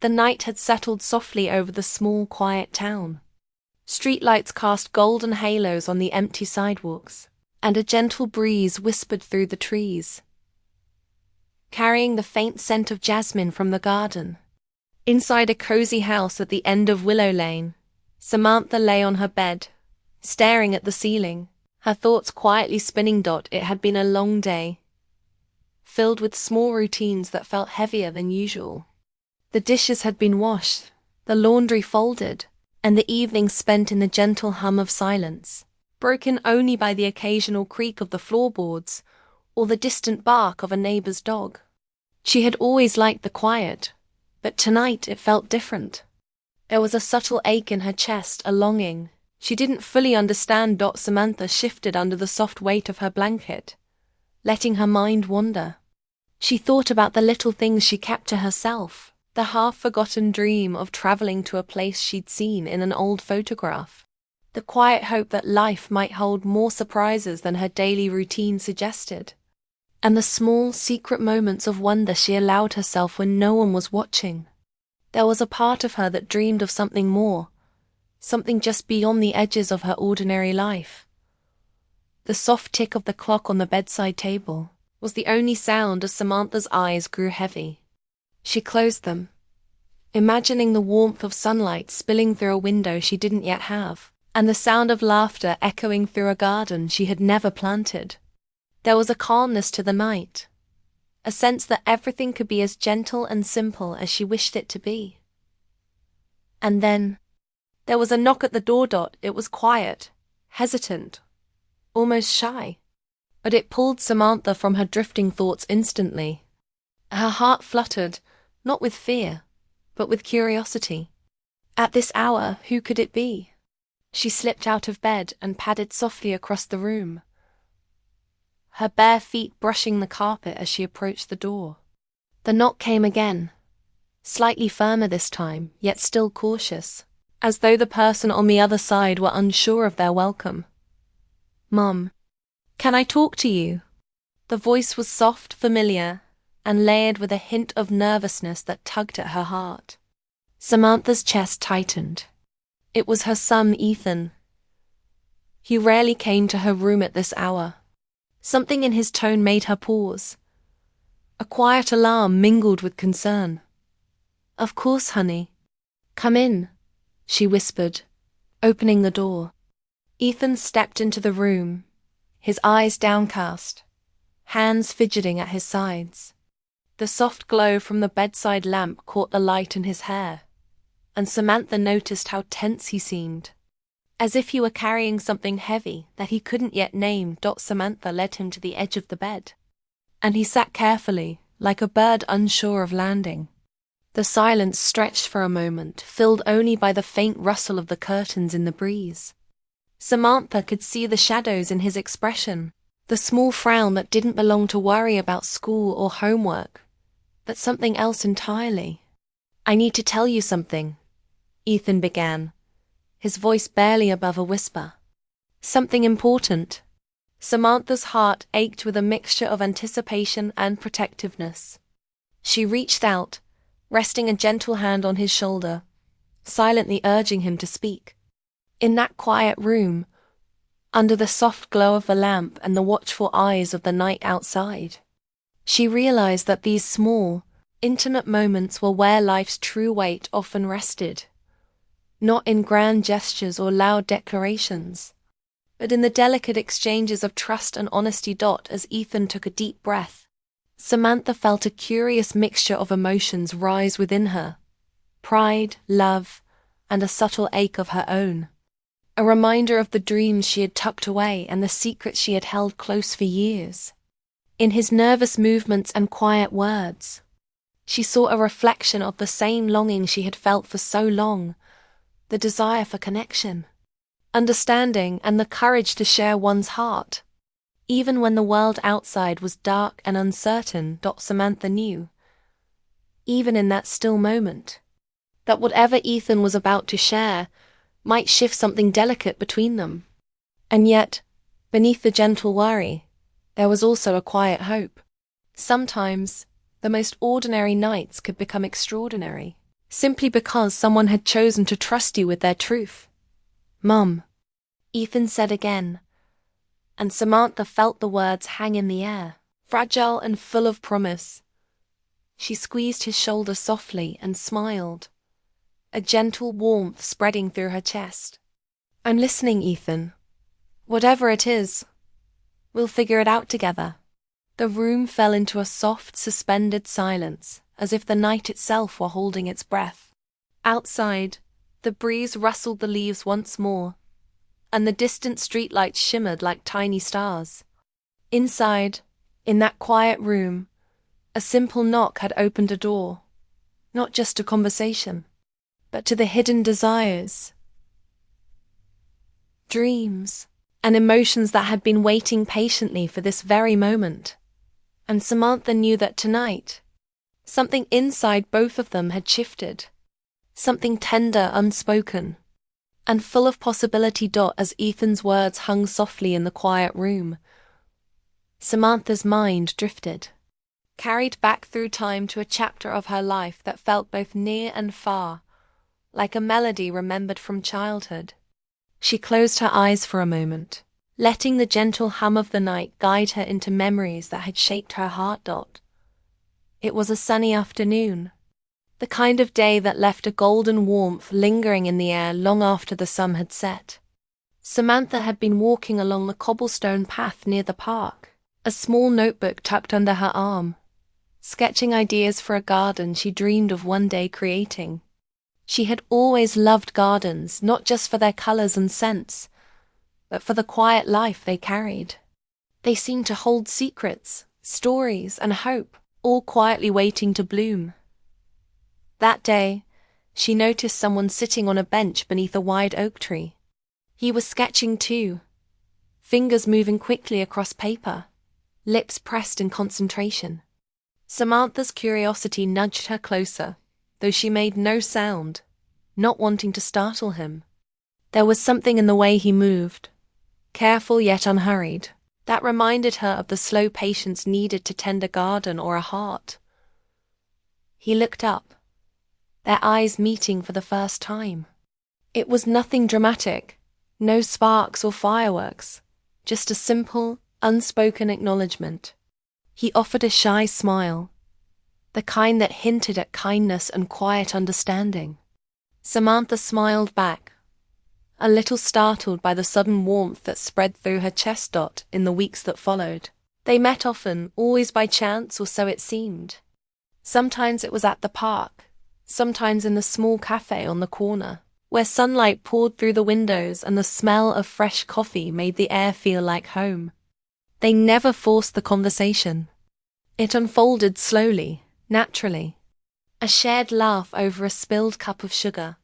The night had settled softly over the small, quiet town. Streetlights cast golden halos on the empty sidewalks, and a gentle breeze whispered through the trees, carrying the faint scent of jasmine from the garden. Inside a cozy house at the end of Willow Lane, Samantha lay on her bed, staring at the ceiling, her thoughts quietly spinning. It had been a long day, filled with small routines that felt heavier than usual. The dishes had been washed, the laundry folded, and the evening spent in the gentle hum of silence, broken only by the occasional creak of the floorboards or the distant bark of a neighbor's dog. She had always liked the quiet, but tonight it felt different. There was a subtle ache in her chest, a longing she didn't fully understand. Samantha shifted under the soft weight of her blanket, letting her mind wander. She thought about the little things she kept to herself, the half-forgotten dream of traveling to a place she'd seen in an old photograph, the quiet hope that life might hold more surprises than her daily routine suggested, and the small, secret moments of wonder she allowed herself when no one was watching. There was a part of her that dreamed of something more, something just beyond the edges of her ordinary life. The soft tick of the clock on the bedside table was the only sound as Samantha's eyes grew heavy. She closed them, imagining the warmth of sunlight spilling through a window she didn't yet have, and the sound of laughter echoing through a garden she had never planted. There was a calmness to the night, a sense that everything could be as gentle and simple as she wished it to be. And then, there was a knock at the door. It was quiet, hesitant, almost shy, but it pulled Samantha from her drifting thoughts instantly. Her heart fluttered, not with fear, but with curiosity. At this hour, who could it be? She slipped out of bed and padded softly across the room, her bare feet brushing the carpet as she approached the door. The knock came again, slightly firmer this time, yet still cautious, as though the person on the other side were unsure of their welcome. "Mom, can I talk to you?" The voice was soft, familiar, and layered with a hint of nervousness that tugged at her heart. Samantha's chest tightened. It was her son, Ethan. He rarely came to her room at this hour. Something in his tone made her pause. A quiet alarm mingled with concern. "Of course, honey. Come in," she whispered, opening the door. Ethan stepped into the room, his eyes downcast, hands fidgeting at his sides. The soft glow from the bedside lamp caught the light in his hair, and Samantha noticed how tense he seemed, as if he were carrying something heavy that he couldn't yet name. Samantha led him to the edge of the bed, and he sat carefully, like a bird unsure of landing. The silence stretched for a moment, filled only by the faint rustle of the curtains in the breeze. Samantha could see the shadows in his expression, the small frown that didn't belong to worry about school or homework, but something else entirely. "I need to tell you something," Ethan began, his voice barely above a whisper. "Something important." Samantha's heart ached with a mixture of anticipation and protectiveness. She reached out, resting a gentle hand on his shoulder, silently urging him to speak. In that quiet room, under the soft glow of the lamp and the watchful eyes of the night outside, she realized that these small, intimate moments were where life's true weight often rested, not in grand gestures or loud declarations, but in the delicate exchanges of trust and honesty. As Ethan took a deep breath, Samantha felt a curious mixture of emotions rise within her: pride, love, and a subtle ache of her own. A reminder of the dreams she had tucked away and the secrets she had held close for years. In his nervous movements and quiet words, she saw a reflection of the same longing she had felt for so long, the desire for connection, understanding, and the courage to share one's heart. Even when the world outside was dark and uncertain, Samantha knew, even in that still moment, that whatever Ethan was about to share might shift something delicate between them. And yet, beneath the gentle worry, there was also a quiet hope. Sometimes, the most ordinary nights could become extraordinary. simply because someone had chosen to trust you with their truth. "Mum," Ethan said again, and Samantha felt the words hang in the air, fragile and full of promise. She squeezed his shoulder softly and smiled, a gentle warmth spreading through her chest. "I'm listening, Ethan. Whatever it is, we'll figure it out together." The room fell into a soft, suspended silence, as if the night itself were holding its breath. Outside, the breeze rustled the leaves once more, and the distant streetlights shimmered like tiny stars. Inside, in that quiet room, a simple knock had opened a door, not just to conversation, but to the hidden desires, dreams, and emotions that had been waiting patiently for this very moment. And Samantha knew that tonight, something inside both of them had shifted, something tender, unspoken, and full of possibility. As Ethan's words hung softly in the quiet room, Samantha's mind drifted, carried back through time to a chapter of her life that felt both near and far, like a melody remembered from childhood. She closed her eyes for a moment, letting the gentle hum of the night guide her into memories that had shaped her heart. It was a sunny afternoon, the kind of day that left a golden warmth lingering in the air long after the sun had set. Samantha had been walking along the cobblestone path near the park, a small notebook tucked under her arm, sketching ideas for a garden she dreamed of one day creating. She had always loved gardens, not just for their colors and scents, but for the quiet life they carried. They seemed to hold secrets, stories, and hope, all quietly waiting to bloom. That day, she noticed someone sitting on a bench beneath a wide oak tree. He was sketching too, fingers moving quickly across paper, lips pressed in concentration. Samantha's curiosity nudged her closer, though she made no sound, not wanting to startle him. There was something in the way he moved, careful yet unhurried, that reminded her of the slow patience needed to tend a garden or a heart. He looked up, their eyes meeting for the first time. It was nothing dramatic, no sparks or fireworks, just a simple, unspoken acknowledgement. He offered a shy smile, the kind that hinted at kindness and quiet understanding. Samantha smiled back, a little startled by the sudden warmth that spread through her chest. In the weeks that followed, they met often, always by chance, or so it seemed. Sometimes it was at the park, sometimes in the small cafe on the corner, where sunlight poured through the windows and the smell of fresh coffee made the air feel like home. They never forced the conversation. It unfolded slowly, naturally. A shared laugh over a spilled cup of sugar,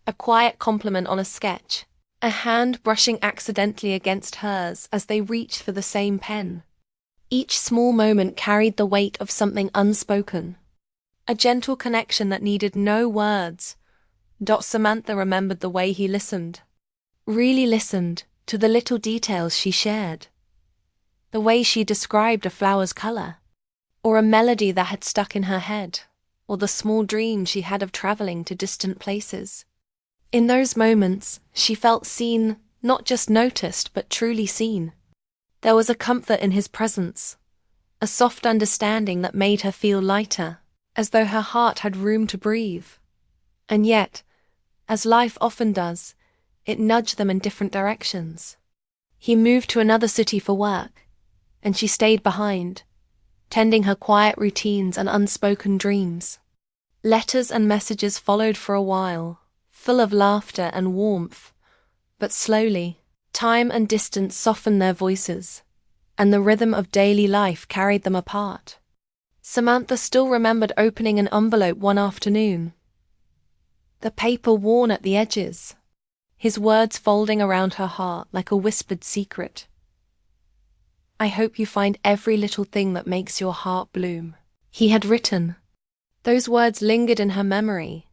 a quiet compliment on a sketch, a hand brushing accidentally against hers as they reached for the same pen. Each small moment carried the weight of something unspoken, a gentle connection that needed no words. Samantha remembered the way he listened, really listened, to the little details she shared. The way she described a flower's color, or a melody that had stuck in her head, or the small dream she had of traveling to distant places. In those moments, she felt seen, not just noticed, but truly seen. There was a comfort in his presence, a soft understanding that made her feel lighter, as though her heart had room to breathe. And yet, as life often does, it nudged them in different directions. He moved to another city for work, and she stayed behind, tending her quiet routines and unspoken dreams. Letters and messages followed for a while, full of laughter and warmth, but slowly, time and distance softened their voices, and the rhythm of daily life carried them apart. Samantha still remembered opening an envelope one afternoon, the paper worn at the edges, his words folding around her heart like a whispered secret. "I hope you find every little thing that makes your heart bloom," he had written. Those words lingered in her memory,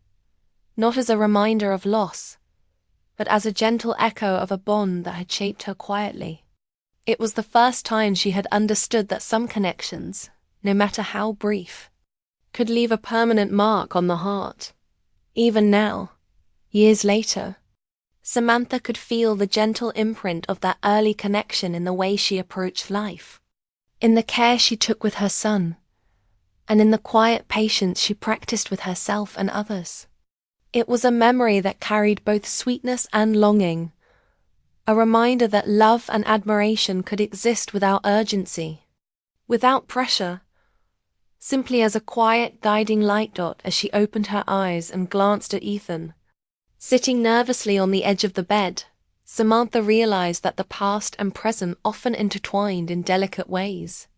not as a reminder of loss, but as a gentle echo of a bond that had shaped her quietly. It was the first time she had understood that some connections, no matter how brief, could leave a permanent mark on the heart. Even now, years later, Samantha could feel the gentle imprint of that early connection in the way she approached life, in the care she took with her son, and in the quiet patience she practiced with herself and others. It was a memory that carried both sweetness and longing, a reminder that love and admiration could exist without urgency, without pressure, simply as a quiet, guiding light dot as she opened her eyes and glanced at Ethan. Sitting nervously on the edge of the bed, Samantha realized that the past and present often intertwined in delicate ways.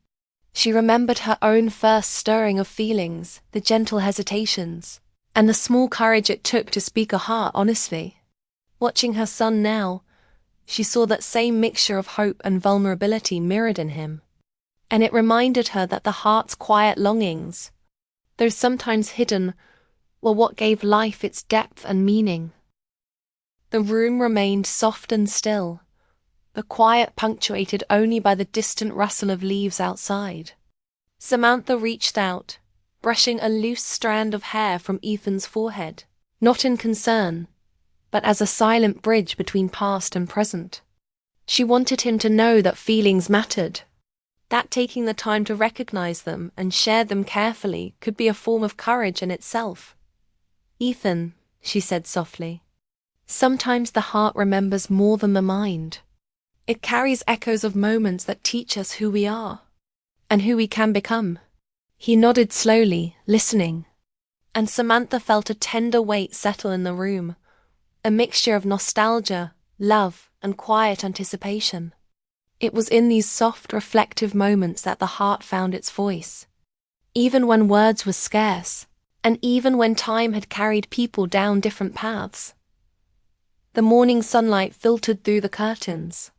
She remembered her own first stirring of feelings, the gentle hesitations, and the small courage it took to speak a heart honestly. Watching her son now, she saw that same mixture of hope and vulnerability mirrored in him. And it reminded her that the heart's quiet longings, though sometimes hidden, were what gave life its depth and meaning. The room remained soft and still, the quiet punctuated only by the distant rustle of leaves outside. Samantha reached out, brushing a loose strand of hair from Ethan's forehead, not in concern, but as a silent bridge between past and present. She wanted him to know that feelings mattered, that taking the time to recognize them and share them carefully could be a form of courage in itself. "Ethan," she said softly, "sometimes the heart remembers more than the mind. It carries echoes of moments that teach us who we are, and who we can become." He nodded slowly, listening, and Samantha felt a tender weight settle in the room, a mixture of nostalgia, love, and quiet anticipation. It was in these soft, reflective moments that the heart found its voice, even when words were scarce, and even when time had carried people down different paths. The morning sunlight filtered through the curtains,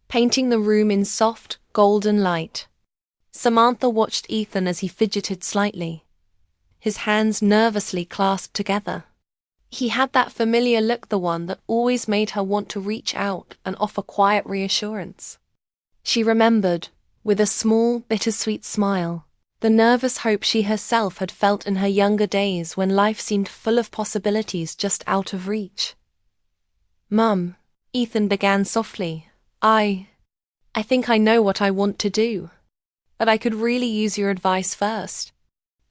painting the room in soft, golden light. Samantha watched Ethan as he fidgeted slightly, his hands nervously clasped together. He had that familiar look, the one that always made her want to reach out and offer quiet reassurance. She remembered, with a small, bittersweet smile, the nervous hope she herself had felt in her younger days when life seemed full of possibilities just out of reach. "Mum," Ethan began softly, I think I know what I want to do, but I could really use your advice first."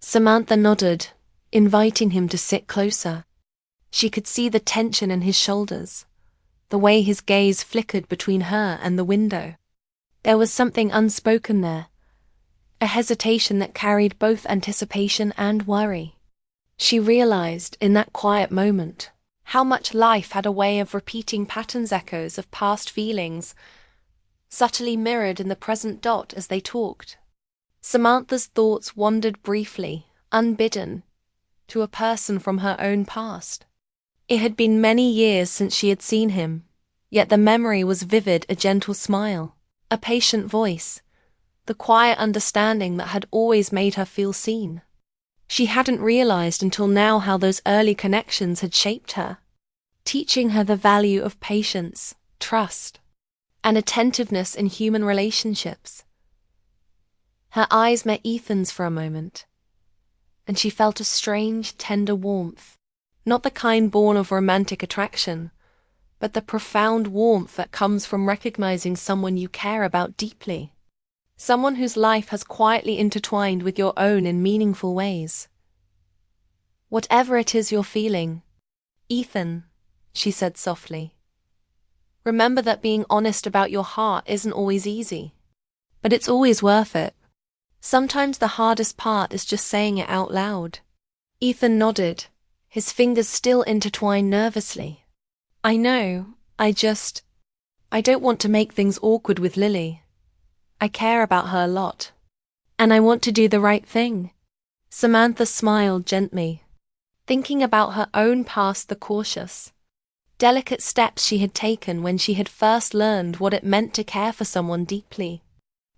Samantha nodded, inviting him to sit closer. She could see the tension in his shoulders, the way his gaze flickered between her and the window. There was something unspoken there, a hesitation that carried both anticipation and worry. She realized, in that quiet moment, how much life had a way of repeating patterns, echoes of past feelings, subtly mirrored in the present dot as they talked. Samantha's thoughts wandered briefly, unbidden, to a person from her own past. It had been many years since she had seen him, yet the memory was vivid, a gentle smile, a patient voice, the quiet understanding that had always made her feel seen. She hadn't realized until now how those early connections had shaped her, teaching her the value of patience, trust, and attentiveness in human relationships. Her eyes met Ethan's for a moment, and she felt a strange, tender warmth, not the kind born of romantic attraction, but the profound warmth that comes from recognizing someone you care about deeply, someone whose life has quietly intertwined with your own in meaningful ways. "Whatever it is you're feeling, Ethan," she said softly, "remember that being honest about your heart isn't always easy, but it's always worth it. Sometimes the hardest part is just saying it out loud." Ethan nodded, his fingers still intertwined nervously. "I know, I don't want to make things awkward with Lily. I care about her a lot, and I want to do the right thing." Samantha smiled gently, thinking about her own past, the cautious, delicate steps she had taken when she had first learned what it meant to care for someone deeply.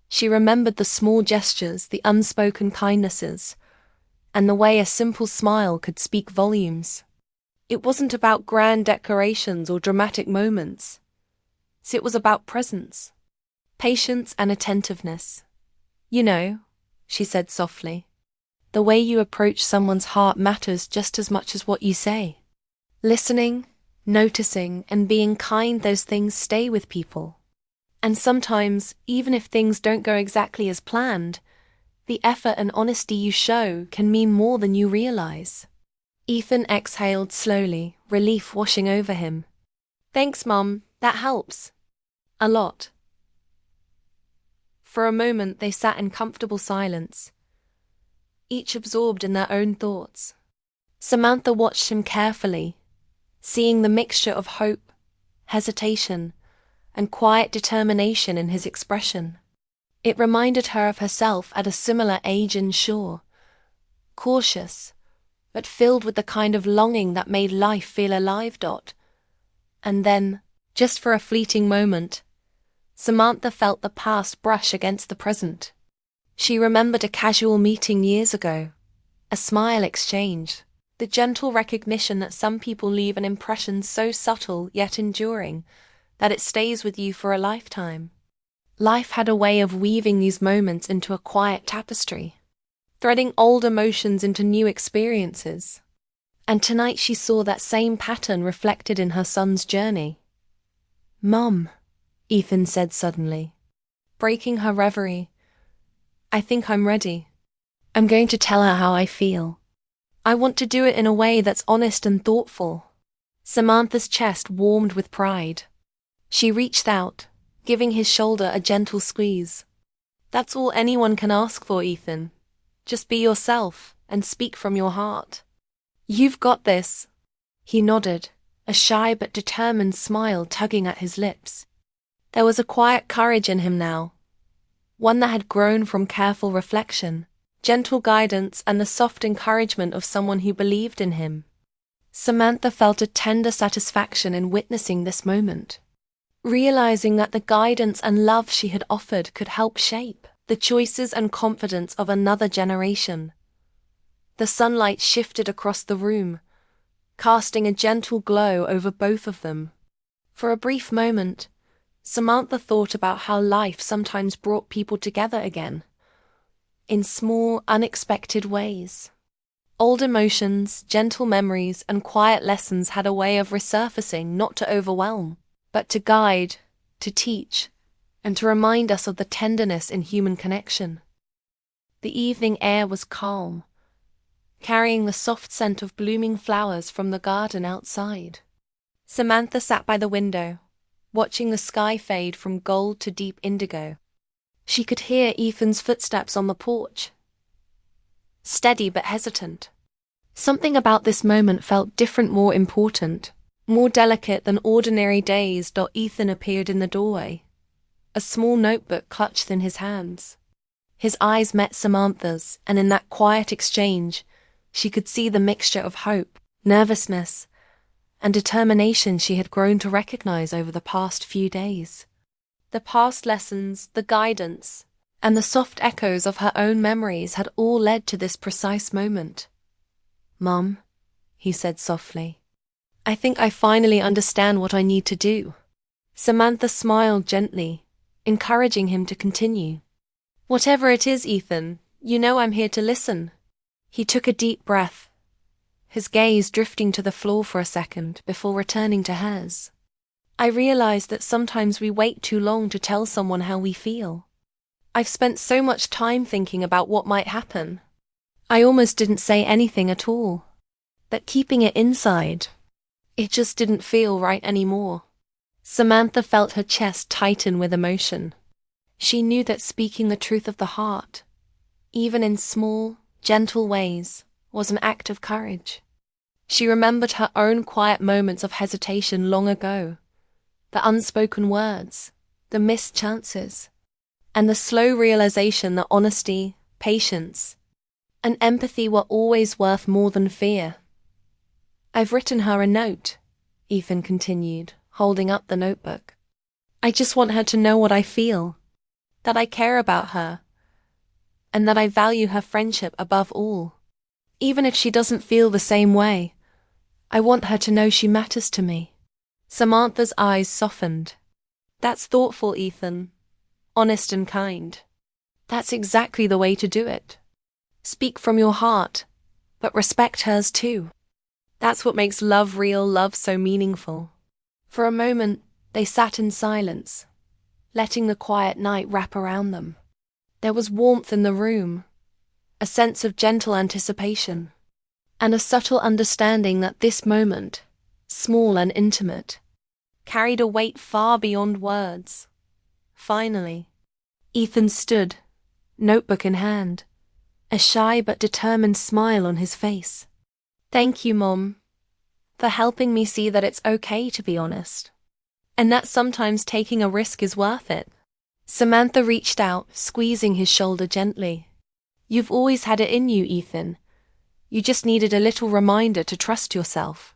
She remembered the small gestures, the unspoken kindnesses, and the way a simple smile could speak volumes. It wasn't about grand declarations or dramatic moments. It was about presence, patience, and attentiveness. "You know," she said softly, The way you approach someone's heart matters just as much as what you say. Listening, noticing, and being kind, those things stay with people. And sometimes, even if things don't go exactly as planned, the effort and honesty you show can mean more than you realize. Ethan exhaled slowly, relief washing over him. Thanks, Mum, that helps. A lot. For a moment they sat in comfortable silence, each absorbed in their own thoughts. Samantha watched him carefully, seeing the mixture of hope, hesitation, and quiet determination in his expression. It reminded her of herself at a similar age in Shore, cautious, but filled with the kind of longing that made life feel alive. And then, just for a fleeting moment, Samantha felt the past brush against the present. She remembered a casual meeting years ago, a smile exchanged, the gentle recognition that some people leave an impression so subtle yet enduring that it stays with you for a lifetime. Life had a way of weaving these moments into a quiet tapestry, threading old emotions into new experiences. And tonight she saw that same pattern reflected in her son's journey. "Mum," Ethan said suddenly, breaking her reverie, "I think I'm ready. I'm going to tell her how I feel. I want to do it in a way that's honest and thoughtful." Samantha's chest warmed with pride. She reached out, giving his shoulder a gentle squeeze. "That's all anyone can ask for, Ethan. Just be yourself and speak from your heart. You've got this." He nodded, a shy but determined smile tugging at his lips. There was a quiet courage in him now, one that had grown from careful reflection, gentle guidance, and the soft encouragement of someone who believed in him. Samantha felt a tender satisfaction in witnessing this moment, realizing that the guidance and love she had offered could help shape the choices and confidence of another generation. The sunlight shifted across the room, casting a gentle glow over both of them. For a brief moment, Samantha thought about how life sometimes brought people together again, in small, unexpected ways. Old emotions, gentle memories, and quiet lessons had a way of resurfacing, not to overwhelm, but to guide, to teach, and to remind us of the tenderness in human connection. The evening air was calm, carrying the soft scent of blooming flowers from the garden outside. Samantha sat by the window, watching the sky fade from gold to deep indigo. She could hear Ethan's footsteps on the porch, steady but hesitant. Something about this moment felt different, more important, more delicate than ordinary days. Ethan appeared in the doorway, a small notebook clutched in his hands. His eyes met Samantha's, and in that quiet exchange, she could see the mixture of hope, nervousness, and determination she had grown to recognize over the past few days. The past lessons, the guidance, and the soft echoes of her own memories had all led to this precise moment. "Mum," he said softly, "I think I finally understand what I need to do." Samantha smiled gently, encouraging him to continue. "Whatever it is, Ethan, you know I'm here to listen." He took a deep breath, his gaze drifting to the floor for a second before returning to hers. "I realize that sometimes we wait too long to tell someone how we feel. I've spent so much time thinking about what might happen. I almost didn't say anything at all. But keeping it inside, it just didn't feel right anymore." Samantha felt her chest tighten with emotion. She knew that speaking the truth of the heart, even in small, gentle ways, was an act of courage. She remembered her own quiet moments of hesitation long ago, the unspoken words, the missed chances, and the slow realization that honesty, patience, and empathy were always worth more than fear. "I've written her a note," Ethan continued, holding up the notebook. "I just want her to know what I feel, that I care about her, and that I value her friendship above all. Even if she doesn't feel the same way, I want her to know she matters to me." Samantha's eyes softened. "That's thoughtful, Ethan. Honest and kind. That's exactly the way to do it." Speak from your heart, but respect hers too. That's what makes love real love so meaningful. For a moment, they sat in silence, letting the quiet night wrap around them. There was warmth in the room, a sense of gentle anticipation, and a subtle understanding that this moment, small and intimate, carried a weight far beyond words. Finally, Ethan stood, notebook in hand, a shy but determined smile on his face. "Thank you, Mom, for helping me see that it's okay to be honest, and that sometimes taking a risk is worth it." Samantha reached out, squeezing his shoulder gently. "You've always had it in you, Ethan. You just needed a little reminder to trust yourself."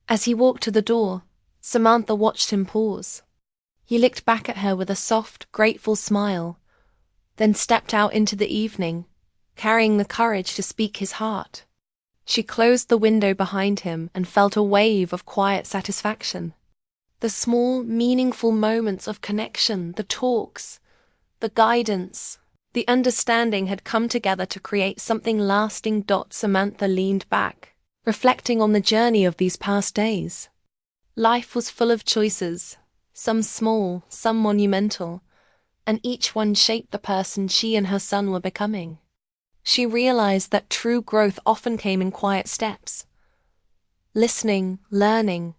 As he walked to the door, Samantha watched him pause. He looked back at her with a soft, grateful smile, then stepped out into the evening, carrying the courage to speak his heart. She closed the window behind him and felt a wave of quiet satisfaction. The small, meaningful moments of connection, the talks, the guidance, the understanding had come together to create something lasting. Samantha leaned back, reflecting on the journey of these past days. Life was full of choices, some small, some monumental, and each one shaped the person she and her son were becoming. She realized that true growth often came in quiet steps. Listening, learning,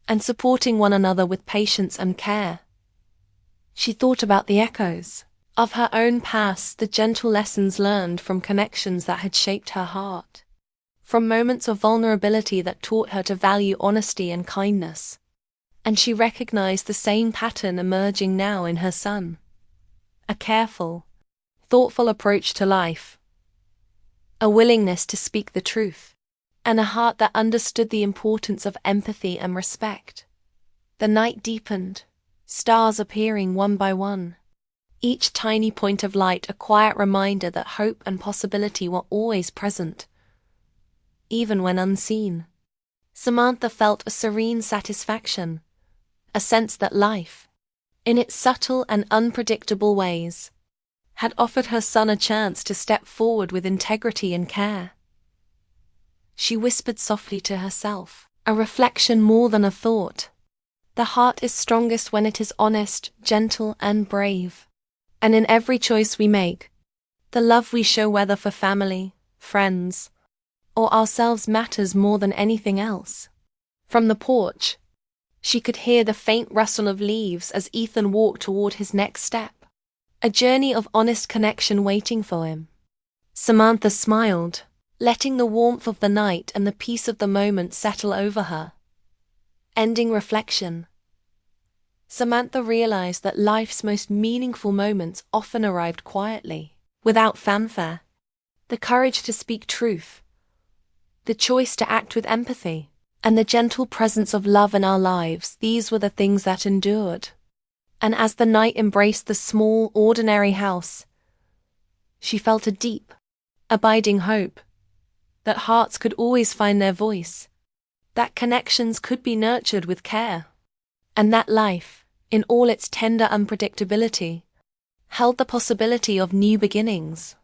and supporting one another with patience and care. She thought about the echoes of her own past, the gentle lessons learned from connections that had shaped her heart, from moments of vulnerability that taught her to value honesty and kindness. And she recognized the same pattern emerging now in her son. A careful, thoughtful approach to life, a willingness to speak the truth, and a heart that understood the importance of empathy and respect. The night deepened, stars appearing one by one, each tiny point of light a quiet reminder that hope and possibility were always present, even when unseen. Samantha felt a serene satisfaction, a sense that life, in its subtle and unpredictable ways, had offered her son a chance to step forward with integrity and care. She whispered softly to herself, a reflection more than a thought. The heart is strongest when it is honest, gentle, and brave. And in every choice we make, the love we show, whether for family, friends, or ourselves, matters more than anything else. From the porch, she could hear the faint rustle of leaves as Ethan walked toward his next step, a journey of honest connection waiting for him. Samantha smiled, letting the warmth of the night and the peace of the moment settle over her. Ending reflection. Samantha realized that life's most meaningful moments often arrived quietly, without fanfare. The courage to speak truth, the choice to act with empathy, and the gentle presence of love in our lives, these were the things that endured. And as the night embraced the small, ordinary house, she felt a deep, abiding hope that hearts could always find their voice, that connections could be nurtured with care, and that life, in all its tender unpredictability, held the possibility of new beginnings.